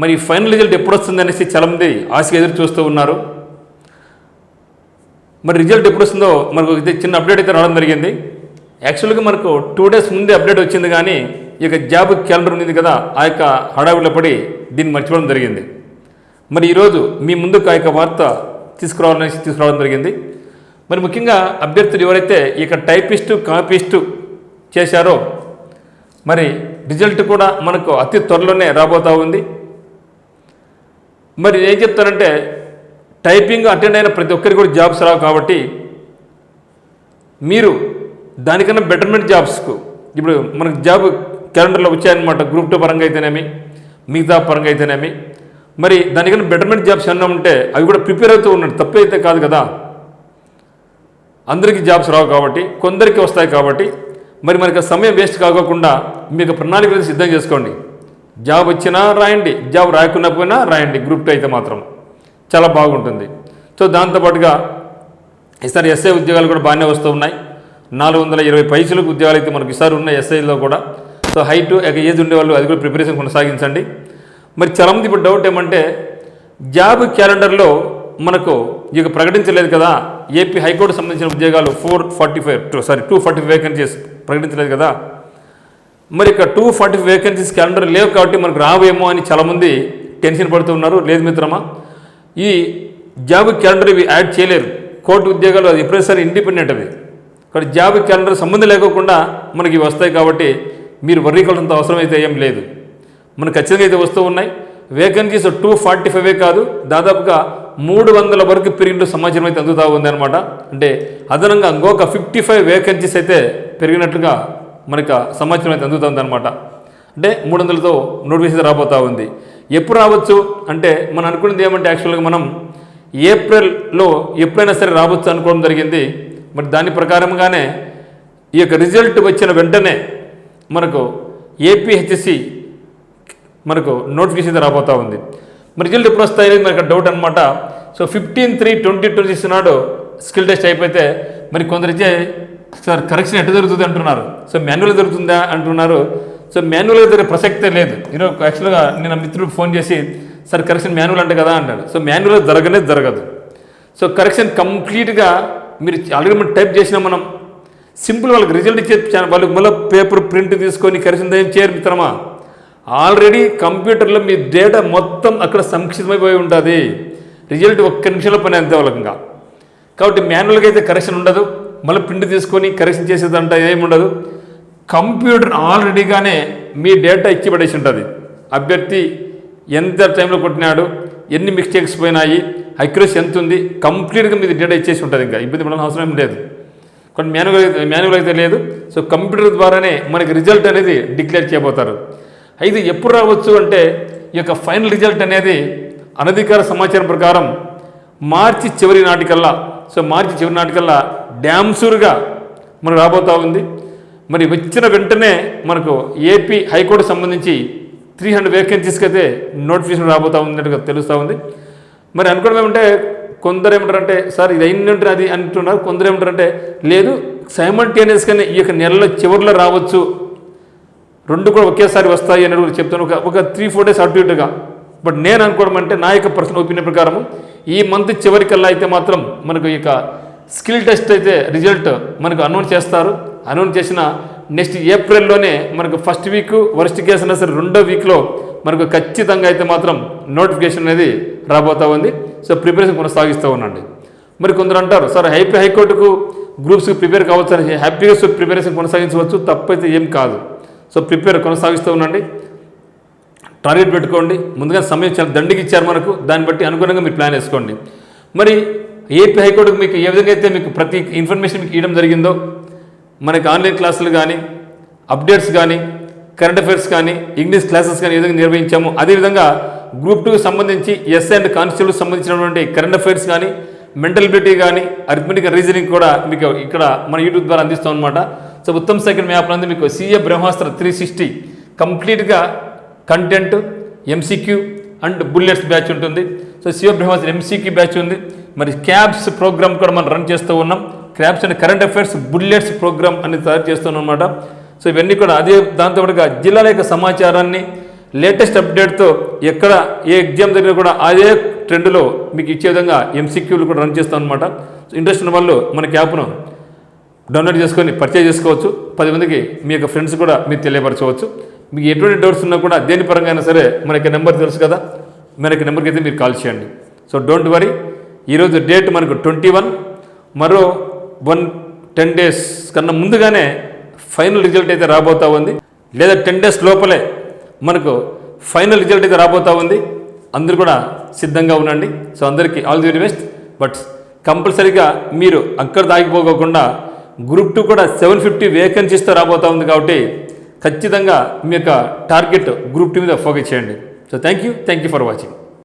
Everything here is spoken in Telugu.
మరి ఫైనల్ రిజల్ట్ ఎప్పుడు వస్తుంది అనేసి చాలామంది ఆశగా ఎదురు చూస్తూ ఉన్నారు. మరి రిజల్ట్ ఎప్పుడు వస్తుందో మనకు చిన్న అప్డేట్ అయితే రావడం జరిగింది. యాక్చువల్గా మనకు 2 days ముందే అప్డేట్ వచ్చింది, కానీ ఈ యొక్క జాబ్ క్యాలెండర్ ఉంది కదా, ఆ యొక్క హడావిడిలో పడి దీన్ని మర్చిపోవడం జరిగింది. మరి ఈరోజు మీ ముందుకు ఆ యొక్క వార్త తీసుకురావడం జరిగింది. మరి ముఖ్యంగా అభ్యర్థులు ఎవరైతే ఈ యొక్క టైపిస్టు కాపీస్టు చేశారో మరి రిజల్ట్ కూడా మనకు అతి త్వరలోనే రాబోతూ ఉంది. మరి ఏం చెప్తానంటే టైపింగ్ అటెండ్ అయిన ప్రతి ఒక్కరికి కూడా జాబ్స్ రావు కాబట్టి మీరు దానికన్నా బెటర్మెంట్ జాబ్స్కు ఇప్పుడు మనకు జాబ్ క్యాలెండర్లో వచ్చాయన్నమాట. గ్రూప్ 2 పరంగా అయితేనేమి, మిగతా పరంగా అయితేనేమి, మరి దానికన్నా బెటర్మెంట్ జాబ్స్ ఏమన్నా ఉంటే అవి కూడా ప్రిపేర్ అవుతూ ఉన్నాడు. తప్పైతే కాదు కదా, అందరికీ జాబ్స్ రావు కాబట్టి కొందరికి వస్తాయి కాబట్టి మరి మనకి సమయం వేస్ట్ కాకోకుండా మీకు ప్రణాళికలు సిద్ధం చేసుకోండి. జాబ్ వచ్చినా రాయండి, జాబ్ రాయకుండా పోయినా రాయండి. గ్రూప్ 2 అయితే మాత్రం చాలా బాగుంటుంది. సో దాంతోపాటుగా ఈసారి ఎస్ఐ ఉద్యోగాలు కూడా బాగానే వస్తూ ఉన్నాయి. 420 పైసలకు ఉద్యోగాలు అయితే మనకు ఈసారి ఉన్నాయి ఎస్ఐలో కూడా. సో హైట్ ఏజ్ ఉండేవాళ్ళు అది కూడా ప్రిపరేషన్ కొనసాగించండి. మరి చాలామంది ఇప్పుడు డౌట్ ఏమంటే జాబ్ క్యాలెండర్లో మనకు ఇక ప్రకటించలేదు కదా, ఏపీ హైకోర్టు సంబంధించిన ఉద్యోగాలు 245 వేకెన్సీస్ ప్రకటించలేదు కదా, మరి ఇక 245 వేకెన్సీస్ క్యాలెండర్ లేవు కాబట్టి మనకు రావేమో అని చాలామంది టెన్షన్ పడుతూ ఉన్నారు. లేదు మిత్రమా, ఈ జాబ్ క్యాలెండర్ ఇవి యాడ్ చేయలేరు. కోర్టు ఉద్యోగాలు అది ఎప్పుడైనా ఇండిపెండెంట్ అవి, కాబట్టి జాబ్ క్యాలెండర్ సంబంధం లేకోకుండా మనకి ఇవి వస్తాయి కాబట్టి మీరు వర్రీ కావాల్సినంత అవసరం అయితే ఏం లేదు. మనకు ఖచ్చితంగా అయితే వస్తూ ఉన్నాయి. వేకెన్సీస్ 245 కాదు, దాదాపుగా 300 వరకు పెరిగినట్టు సమాచారం అయితే అందుతూ ఉంది అనమాట. అంటే అదనంగా ఇంకొక 55 వేకెన్సీస్ అయితే పెరిగినట్లుగా మనకు సమాచారం అయితే అందుతుంది అనమాట. అంటే 300తో నోటిఫికేషన్ రాబోతూ ఉంది. ఎప్పుడు రావచ్చు అంటే మనం అనుకున్నది ఏమంటే యాక్చువల్గా మనం ఏప్రిల్లో ఎప్పుడైనా సరే రావచ్చు అనుకోవడం జరిగింది. మరి దాని ప్రకారంగానే ఈ యొక్క రిజల్ట్ వచ్చిన వెంటనే మనకు ఏపీహెచ్ఎస్సి మనకు నోటిఫికేషన్ రాబోతూ ఉంది. మరి రిజల్ట్ ఎప్పుడు వస్తాయి మనకు డౌట్ అనమాట. సో 15/3/2026 నాడు స్కిల్ టెస్ట్ అయిపోతే మరి కొందరైతే సార్ కరెక్షన్ ఎట్లా జరుగుతుంది అంటున్నారు. సో మాన్యువల్గా జరుగుతుందా అంటున్నారు. సో మాన్యువల్గా జరిగే ప్రసక్తే లేదు. ఈరోజు యాక్చువల్గా నేను మిత్రుడు ఫోన్ చేసి సార్ కరెక్షన్ మాన్యువల్ అంటే కదా అంటాడు. సో మాన్యువల్గా జరగదు. సో కరెక్షన్ కంప్లీట్గా మీరు ఆల్రెడీ మనం టైప్ చేసినా మనం సింపుల్ వాళ్ళకి రిజల్ట్ ఇచ్చే వాళ్ళకి మళ్ళీ పేపర్ ప్రింట్ తీసుకొని కరెక్షన్ ఏం చేయరు మిత్రమా. ఆల్రెడీ కంప్యూటర్లో మీ డేటా మొత్తం అక్కడ సంక్షిప్తమైపోయి ఉంటుంది. రిజల్ట్ 1 నిమిషంలో పని అంతే వాళ్ళకి. కాబట్టి మాన్యువల్గా అయితే కరెక్షన్ ఉండదు, మళ్ళీ ప్రింట్ తీసుకొని కరెక్షన్ చేసేదంట ఏమి ఉండదు. కంప్యూటర్ ఆల్రెడీగానే మీ డేటా ఇచ్చి పడేసి ఉంటుంది. అభ్యర్థి ఎంత టైంలో కొట్టినాడు, ఎన్ని మిస్టేక్స్ పోయినాయి, అక్యురసీ ఎంత ఉంది, కంప్లీట్గా మీది డేటా ఇచ్చేసి ఉంటుంది. ఇంకా ఇబ్బంది పడాల్సిన అవసరం ఏం లేదు. కానీ మాన్యువల్ అయితే లేదు. సో కంప్యూటర్ ద్వారానే మనకి రిజల్ట్ అనేది డిక్లేర్ చేయబోతారు. అయితే ఎప్పుడు రావచ్చు అంటే ఈ యొక్క ఫైనల్ రిజల్ట్ అనేది అనధికార సమాచారం ప్రకారం మార్చి చివరి నాటికల్లా డ్యామ్సూర్గా మనకు రాబోతూ ఉంది. మరి వచ్చిన వెంటనే మనకు ఏపీ హైకోర్టు సంబంధించి 300 వేకెన్సీస్కి అయితే నోటిఫికేషన్ రాబోతూ ఉన్నట్టుగా తెలుస్తూ ఉంది. మరి అనుకోవడం ఏమంటే కొందరు ఏమంటారంటే సార్ ఇది అయినట్టు అది అంటున్నారు, కొందరు ఏమంటారంటే లేదు సైమల్టేనియస్గానే ఈ యొక్క నెలలో చివరిలో రావచ్చు, 2 కూడా ఒకేసారి వస్తాయి అని కూడా చెప్తాను. ఒక 3-4 days అటు ఇటుగా. బట్ నేను అనుకోవడం అంటే నా యొక్క పర్సనల్ ఒపీనియన్ ప్రకారం ఈ మంత్ చివరికల్లా అయితే మాత్రం మనకు ఈ యొక్క స్కిల్ టెస్ట్ అయితే రిజల్ట్ మనకు అనౌన్స్ చేస్తారు. అనౌన్స్ చేసిన నెక్స్ట్ ఏప్రిల్లోనే మనకు ఫస్ట్ వీక్ వర్స్ట్ కేసు అయినా సరే 2వ వీక్లో మనకు ఖచ్చితంగా అయితే మాత్రం నోటిఫికేషన్ అనేది రాబోతూ ఉంది. సో ప్రిపరేషన్ కొనసాగిస్తూ ఉండండి. మరి కొందరు అంటారు సార్ హైకోర్టుకు గ్రూప్స్కి ప్రిపేర్ కావచ్చు అని, హ్యాపీగా ప్రిపరేషన్ కొనసాగించవచ్చు, తప్పైతే ఏం కాదు. సో కొనసాగిస్తూ ఉండండి. టార్గెట్ పెట్టుకోండి. ముందుగా సమయం చాలా దండికి ఇచ్చారు మనకు, దాన్ని బట్టి అనుగుణంగా మీరు ప్లాన్ వేసుకోండి. మరి ఏపీ హైకోర్టుకు మీకు ఏ విధంగా అయితే మీకు ప్రతి ఇన్ఫర్మేషన్ మీకు ఇవ్వడం జరిగిందో, మనకి ఆన్లైన్ క్లాసులు కానీ, అప్డేట్స్ కానీ, కరెంట్ అఫైర్స్ కానీ, ఇంగ్లీష్ క్లాసెస్ కానీ ఏ విధంగా నిర్వహించాము, అదేవిధంగా గ్రూప్ 2కి సంబంధించి ఎస్ఐ అండ్ కానిస్టేబుల్కి సంబంధించినటువంటి కరెంట్ అఫైర్స్ కానీ, మెంటల్ ఎబిలిటీ కానీ, అరిథమెటిక్ రీజనింగ్ కూడా మీకు ఇక్కడ మన యూట్యూబ్ ద్వారా అందిస్తాం అనమాట. సో ఉత్తమ్ సెకండ్ యాప్ నందు మీకు సిఏ బ్రహ్మాస్త్ర 360 కంప్లీట్గా content, MCQ and bullets batch ఉంటుంది. So CA Brahmastra MCQ batch ఉంది. మరి క్యాబ్స్ ప్రోగ్రామ్ కూడా మనం రన్ చేస్తూ ఉన్నాం. Cabs and current affairs bullets programme అనేది తయారు చేస్తున్నాం అనమాట. సో ఇవన్నీ కూడా అదే దాంతోపాటుగా జిల్లాల యొక్క సమాచారాన్ని లేటెస్ట్ అప్డేట్తో ఎక్కడ ఏ ఎగ్జామ్ జరిగినా కూడా అదే ట్రెండ్లో మీకు ఇచ్చే విధంగా ఎంసీక్యూలు కూడా రన్ చేస్తాం అనమాట. ఇంట్రెస్ట్ ఉన్న వాళ్ళు మనకి యాప్ను డౌన్లోడ్ చేసుకొని పర్చేజ్ చేసుకోవచ్చు. 10 మందికి మీ యొక్క ఫ్రెండ్స్ కూడా మీరు తెలియపరచవచ్చు. మీకు ఎటువంటి డౌట్స్ ఉన్నా కూడా దేని పరంగా అయినా సరే మనకి నెంబర్ తెలుసు కదా, మనకి నెంబర్కి అయితే మీరు కాల్ చేయండి. So don't worry. ఈరోజు డేట్ మనకు 21, మరో 10 డేస్ కన్నా ముందుగానే ఫైనల్ రిజల్ట్ అయితే రాబోతా ఉంది, లేదా 10 డేస్ లోపలే మనకు ఫైనల్ రిజల్ట్ అయితే రాబోతా ఉంది. అందరూ కూడా సిద్ధంగా ఉండండి. సో అందరికీ all the very best. But కంపల్సరీగా మీరు అక్కడ దాగిపోకుండా గ్రూప్ 2 కూడా 750 వేకెన్సీస్తో రాబోతా ఉంది కాబట్టి ఖచ్చితంగా మీ యొక్క టార్గెట్ గ్రూప్ 2 మీద ఫోకస్ చేయండి. So thank you for watching.